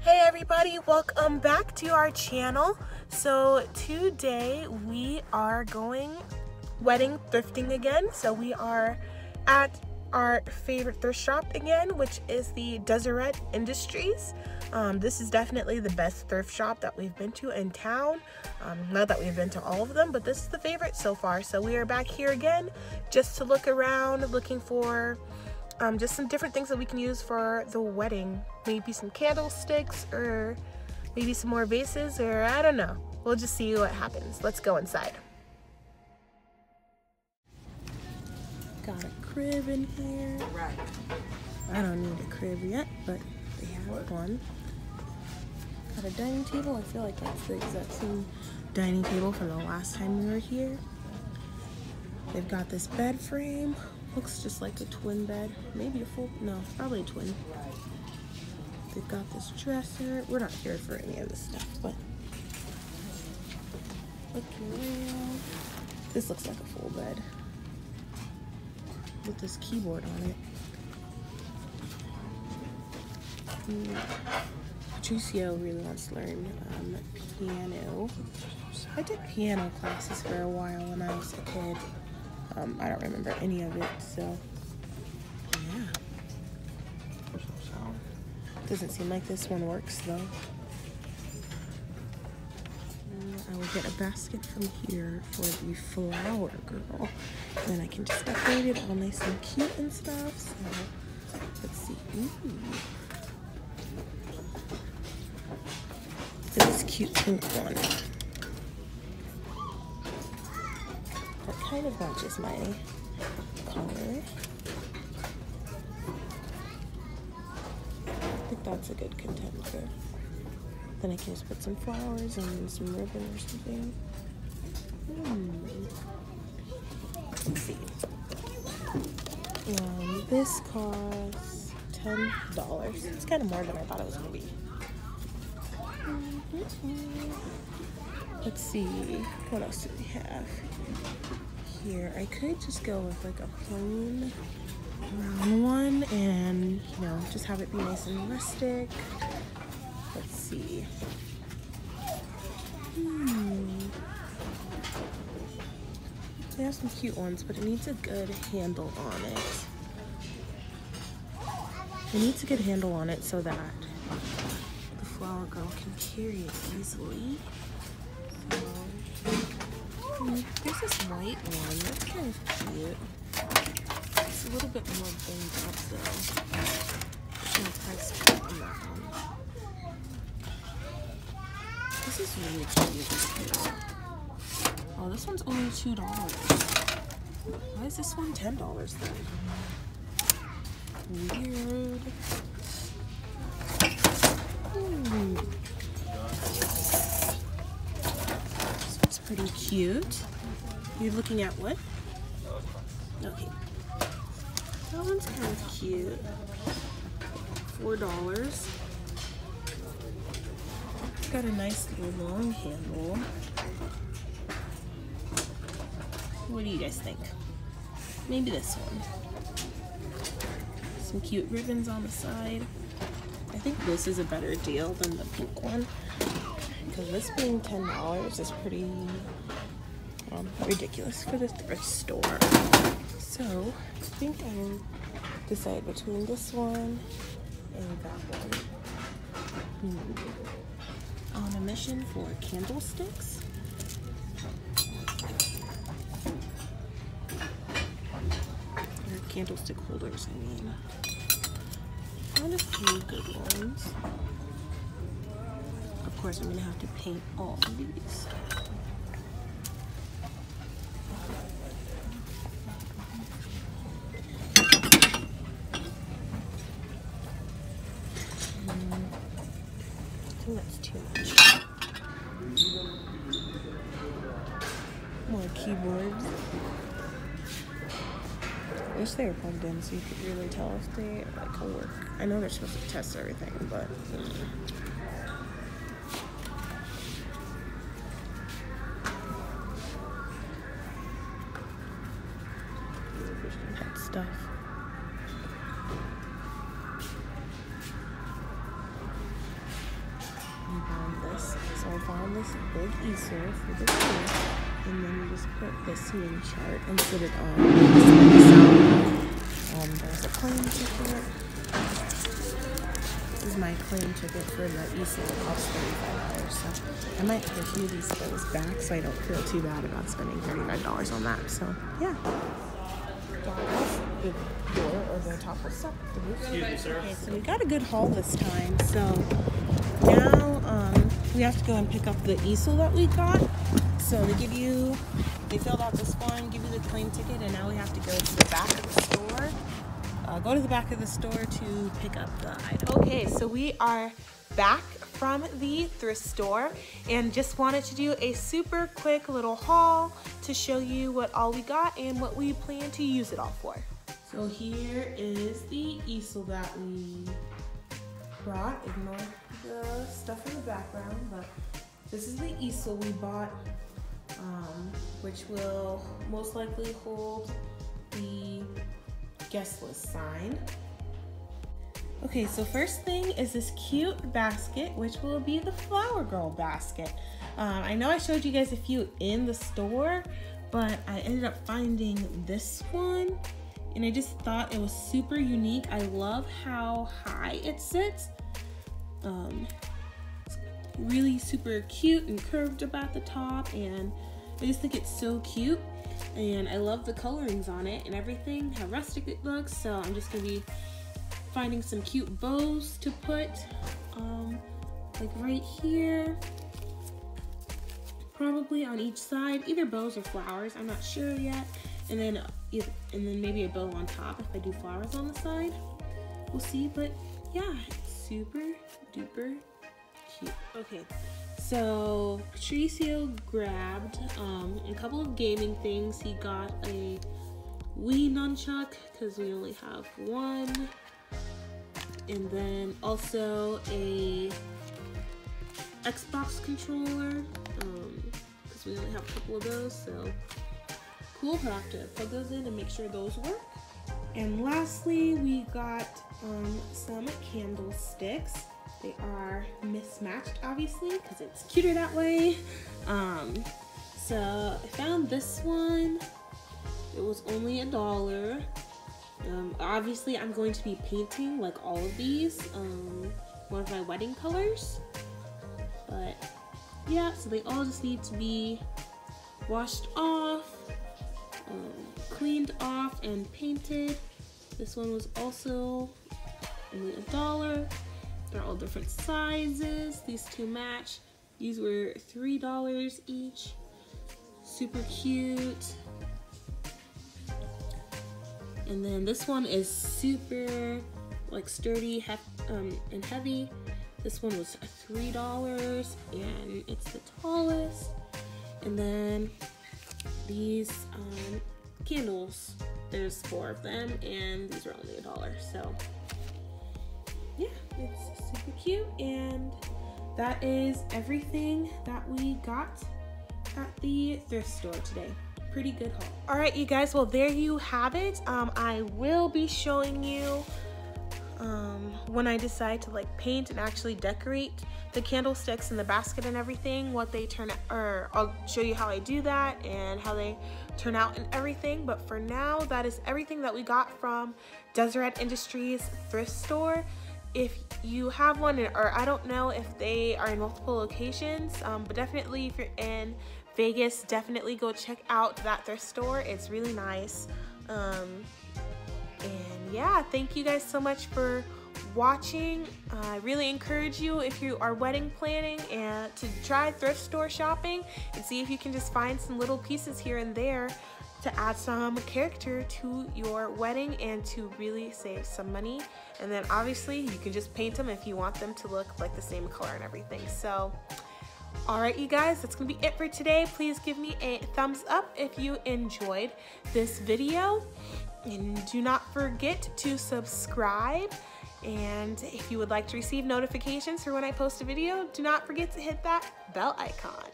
Hey everybody, welcome back to our channel. So today we are going wedding thrifting again. So we are at our favorite thrift shop again, which is the Deseret Industries. This is definitely the best thrift shop that we've been to in town. Not that we've been to all of them, but this is the favorite so far. So we are back here again just to look around, looking for just some different things that we can use for the wedding. Maybe some candlesticks or maybe some more vases, or I don't know. We'll just see what happens. Let's go inside. Got a crib in here. Right. I don't need a crib yet, but they have one. Got a dining table. I feel like that's the exact same dining table from the last time we were here. They've got this bed frame. Looks just like a twin bed. Maybe a full, no, probably a twin. They've got this dresser. We're not here for any of this stuff, but look around. This looks like a full bed with this keyboard on it. Patricio really wants to learn piano. I did piano classes for a while when I was a kid. I don't remember any of it, so yeah. Doesn't seem like this one works though. I will get a basket from here for the flower girl. Then I can just decorate it all nice and cute and stuff. So let's see. Ooh. This cute pink one. Kind of matches my color. I think that's a good contender. Then I can just put some flowers and some ribbon or something. Let's see. This costs $10. It's kind of more than I thought it was going to be. Let's see. What else do we have? Here, I could just go with like a plain round one and, you know, just have it be nice and rustic. Let's see. They have some cute ones, but it needs a good handle on it. It needs a good handle on it so that the flower girl can carry it easily. There's this white one. That's kind of cute. It's a little bit more banged up though. There's no price tag on that one. This is really cute. Oh, this one's only $2. Why is this one $10 then? Weird. Pretty cute. You're looking at what? Okay. That one's kind of cute. $4. It's got a nice little long handle. What do you guys think? Maybe this one. Some cute ribbons on the side. I think this is a better deal than the pink one. Because this being $10 is pretty ridiculous for the thrift store. So I think I will decide between this one and that one. On a mission for candlesticks. Or candlestick holders, I mean. Found a few good ones. Of course, I'm gonna have to paint all of these. I think that's too much. More keyboards. I wish they were plugged in so you could really tell if they like work. I know they're supposed to test everything, but that stuff. this. So I found this big easel for the wedding, and then you just put the swing chart and put it on. There's a claim ticket. This is my claim ticket for the easel. It costs $35. So I might take a few of these things back so I don't feel too bad about spending $35 on that. So yeah. The door or the top was up. Excuse me, sir. Okay, so we got a good haul this time. So now we have to go and pick up the easel that we got. So they filled out this form, give you the claim ticket, and now we have to go to the back of the store. Go to the back of the store to pick up the item. Okay, so we are back from the thrift store and just wanted to do a super quick little haul to show you what all we got and what we plan to use it all for. So here is the easel that we brought. Ignore the stuff in the background, but this is the easel we bought, which will most likely hold the guest list sign. Okay, so first thing is this cute basket, which will be the Flower Girl basket. I know I showed you guys a few in the store, but I ended up finding this one, and I just thought it was super unique. I love how high it sits. It's really super cute and curved about the top, and I just think it's so cute. And I love the colorings on it and everything, how rustic it looks. So I'm just gonna be finding some cute bows to put, like right here, probably on each side, either bows or flowers. I'm not sure yet. And then maybe a bow on top if I do flowers on the side. We'll see. But yeah, it's super duper cute. Okay. So Patricio grabbed a couple of gaming things. He got a Wii nunchuck because we only have one, and then also a Xbox controller because we only have a couple of those. So cool, we'll have to plug those in and make sure those work. And lastly, we got some candlesticks. They are mismatched, obviously, because it's cuter that way. So I found this one. It was only $1. Obviously, I'm going to be painting like all of these, one of my wedding colors. But yeah, so they all just need to be washed off, cleaned off, and painted. This one was also only $1. They're all different sizes. These two match. These were $3 each. Super cute. And then this one is super like sturdy and heavy. This one was $3 and it's the tallest. And then these candles, there's 4 of them and these are only $1. So yeah, it's super cute, and that is everything that we got at the thrift store today. Pretty good haul. All right, you guys, well, there you have it. I will be showing you when I decide to like paint and actually decorate the candlesticks and the basket and everything, what they turn out, or I'll show you how I do that and how they turn out and everything. But for now, that is everything that we got from Deseret Industries thrift store. If you have one, or I don't know if they are in multiple locations, but definitely if you're in Vegas, definitely go check out that thrift store. It's really nice. And yeah, thank you guys so much for watching. I really encourage you, if you are wedding planning, and to try thrift store shopping and see if you can just find some little pieces here and there to add some character to your wedding and to really save some money. And then obviously you can just paint them if you want them to look like the same color and everything. So alright, you guys, that's gonna be it for today. Please give me a thumbs up if you enjoyed this video, and do not forget to subscribe. And if you would like to receive notifications for when I post a video, do not forget to hit that bell icon.